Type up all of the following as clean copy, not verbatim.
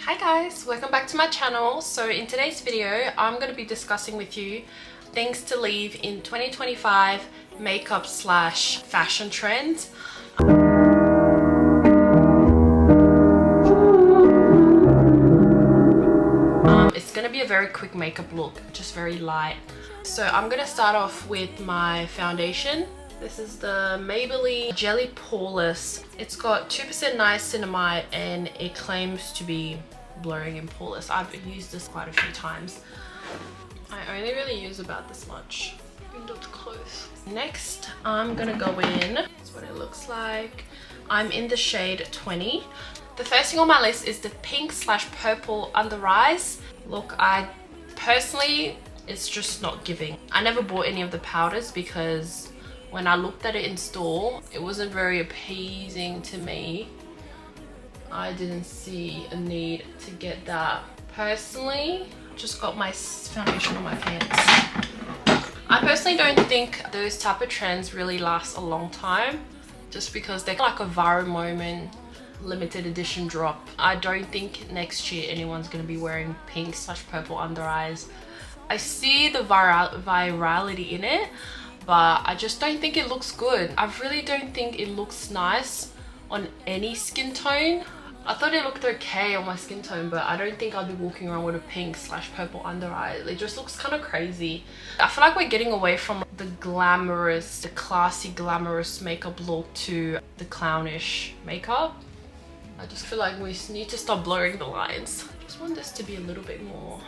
Hi guys, welcome back to my channel. So in today's video I'm going to be discussing with you things to leave in 2025 makeup slash fashion trends. It's going to be a very quick makeup look, just very light. So I'm going to start off with my foundation. This is the Maybelline Jelly Poreless. It's got 2% niacinamide and it claims to be blurring and poreless. I've used this quite a few times. I only really use about this much. Window close. Next, I'm gonna go in. That's what it looks like. I'm in the shade 20. The first thing on my list is the pink slash purple under eyes. Look, I personally, it's just not giving. I never bought any of the powders because when I looked at it in store, it wasn't very appeasing to me. I didn't see a need to get that. Personally, just got my foundation on my pants. I personally don't think those type of trends really last a long time, just because they're like a viral moment, limited edition drop. I don't think next year anyone's going to be wearing pink slash purple under eyes. I see the virality in it, but I just don't think it looks good. I really don't think it looks nice on any skin tone. I thought it looked okay on my skin tone, but I don't think I'll be walking around with a pink slash purple under eye. It just looks kind of crazy. I feel like we're getting away from the glamorous, the classy glamorous makeup look to the clownish makeup. I just feel like we need to stop blurring the lines. I just want this to be a little bit more.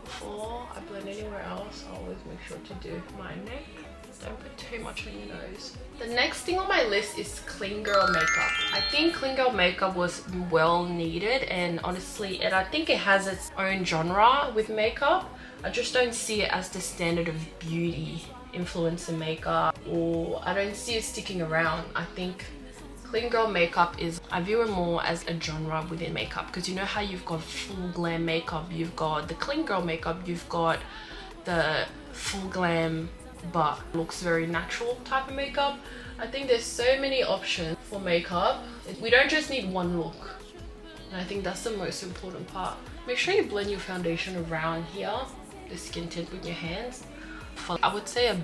Before I blend anywhere else, I always make sure to do my neck. Don't put too much on your nose. The next thing on my list is clean girl makeup. I think clean girl makeup was well needed, and honestly, I think it has its own genre with makeup. I just don't see it as the standard of beauty influencer makeup, or I don't see it sticking around. I think clean girl makeup is, I view it more as a genre within makeup, because you know how you've got full glam makeup, you've got the clean girl makeup, you've got the full glam but looks very natural type of makeup. I think there's so many options for makeup. We don't just need one look, and I think that's the most important part. Make sure you blend your foundation around here, the skin tint, with your hands. For, I would say, a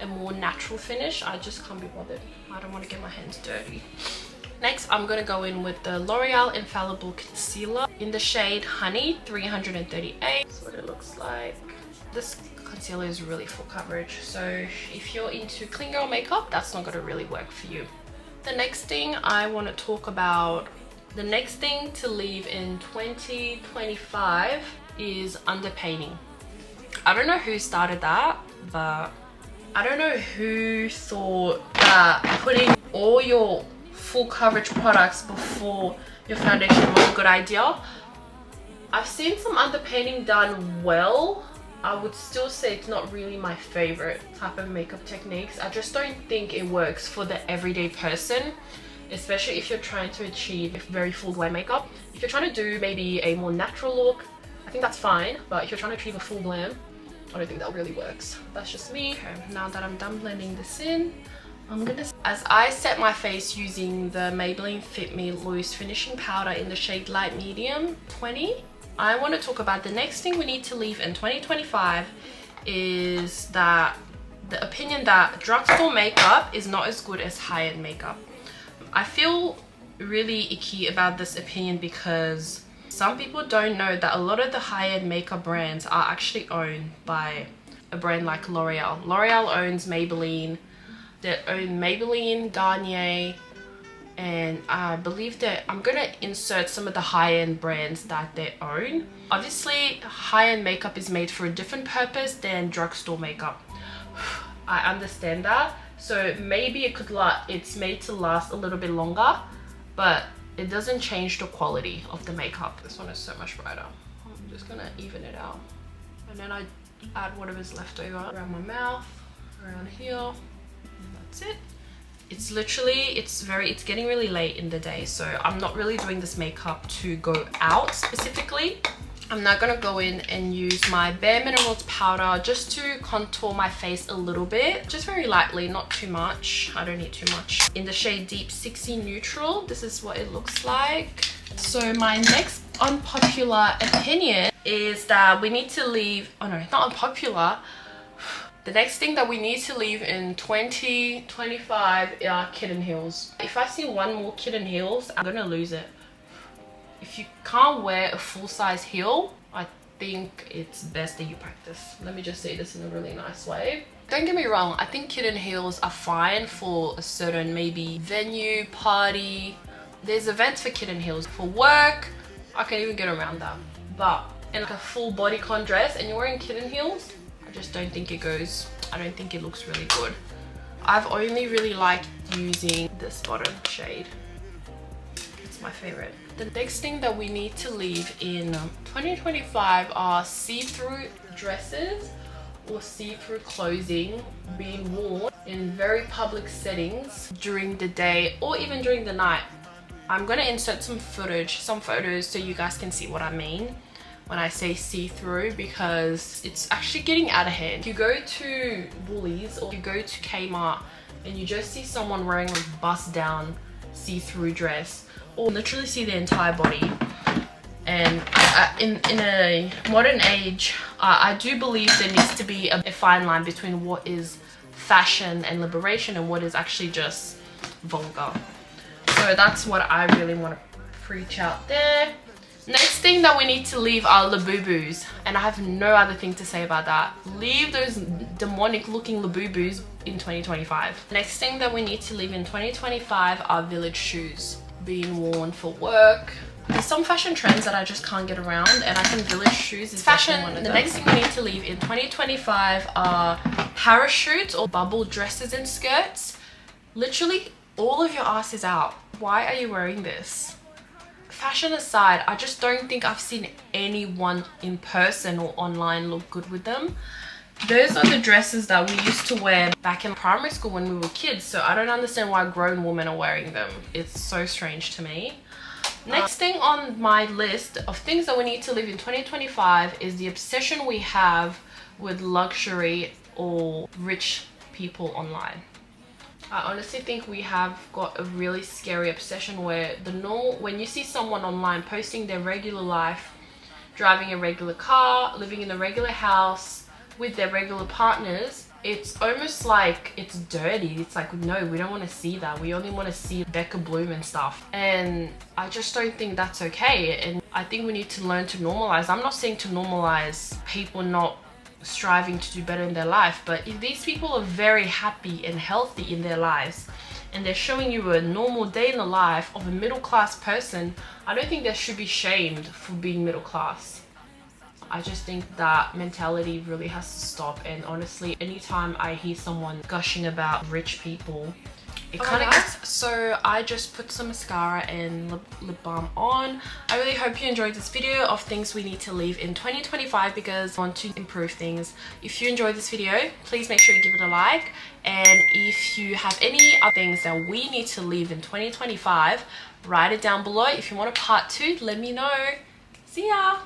more natural finish. I just can't be bothered. I don't want to get my hands dirty. Next, I'm going to go in with the L'Oreal Infallible Concealer in the shade Honey 338. That's what it looks like. This concealer is really full coverage, so if you're into clean girl makeup, that's not going to really work for you. The next thing I want to talk about, the next thing to leave in 2025 is underpainting. I don't know who started that, but I don't know who thought that putting all your full coverage products before your foundation was a good idea. I've seen some underpainting done well. I would still say it's not really my favorite type of makeup techniques. I just don't think it works for the everyday person, especially if you're trying to achieve very full glam makeup. If you're trying to do maybe a more natural look, I think that's fine, but if you're trying to achieve a full glam, I don't think that really works. That's just me. Okay, now that I'm done blending this in, as I set my face using the Maybelline Fit Me Loose Finishing Powder in the shade Light Medium 20, I want to talk about the next thing we need to leave in 2025 is that the opinion that drugstore makeup is not as good as high-end makeup. I feel really icky about this opinion because some people don't know that a lot of the high-end makeup brands are actually owned by a brand like L'Oreal. L'Oreal owns Maybelline. They own Maybelline, Garnier, and I believe that I'm gonna insert some of the high-end brands that they own. Obviously, high-end makeup is made for a different purpose than drugstore makeup. I understand that. So maybe it's made to last a little bit longer, but it doesn't change the quality of the makeup. This one is so much brighter. I'm just gonna even it out. And then I add whatever's left over around my mouth, around here, and that's it. It's literally, it's getting really late in the day, so I'm not really doing this makeup to go out specifically. I'm now gonna go in and use my Bare Minerals powder just to contour my face a little bit, just very lightly, not too much. I don't need too much. In the shade Deep 60 Neutral, this is what it looks like. So my next unpopular opinion is that we need to leave, oh no, not unpopular. The next thing that we need to leave in 2025 are kitten heels. If I see one more kitten heels, I'm gonna lose it. If you can't wear a full-size heel, I think it's best that you practice. Let me just say this in a really nice way. Don't get me wrong, I think kitten heels are fine for a certain maybe venue, party. There's events for kitten heels. For work, I can even get around that. But in like a full bodycon dress and you're wearing kitten heels, I just don't think it goes, I don't think it looks really good. I've only really liked using this bottom shade. It's my favorite. The next thing that we need to leave in 2025 are see-through dresses or see-through clothing being worn in very public settings during the day or even during the night. I'm gonna insert some photos so you guys can see what I mean when I say see-through, because it's actually getting out of hand. If you go to Woolies or you go to Kmart and you just see someone wearing a bust down see-through dress or literally see their entire body, and in a modern age, I do believe there needs to be a fine line between what is fashion and liberation and what is actually just vulgar. So that's what I really want to preach out there. Next thing that we need to leave are labubus, and I have no other thing to say about that. Leave those demonic looking labubus in 2025. Next thing that we need to leave in 2025 are village shoes being worn for work. There's some fashion trends that I just can't get around, and I think village shoes is fashion. One of them. The next thing we need to leave in 2025 are parachutes or bubble dresses and skirts. Literally all of your ass is out. Why are you wearing this? Fashion aside, I just don't think I've seen anyone in person or online look good with them. Those are the dresses that we used to wear back in primary school when we were kids, so I don't understand why grown women are wearing them. It's so strange to me. Next thing on my list of things that we need to leave in 2025 is the obsession we have with luxury or rich people online. I honestly think we have got a really scary obsession where when you see someone online posting their regular life, driving a regular car, living in a regular house with their regular partners, it's almost like it's dirty. It's like, no, we don't want to see that. We only want to see Becca Bloom and stuff. And I just don't think that's okay. And I think we need to learn to normalize. I'm not saying to normalize people not striving to do better in their life, but if these people are very happy and healthy in their lives and they're showing you a normal day in the life of a middle class person, I don't think they should be shamed for being middle class. I just think that mentality really has to stop. And honestly, anytime I hear someone gushing about rich people, it kind of gets... So I just put some mascara and lip balm on. I really hope you enjoyed this video of things we need to leave in 2025 because I want to improve things. If you enjoyed this video, please make sure you give it a like. And if you have any other things that we need to leave in 2025, write it down below. If you want a part 2, let me know. See ya!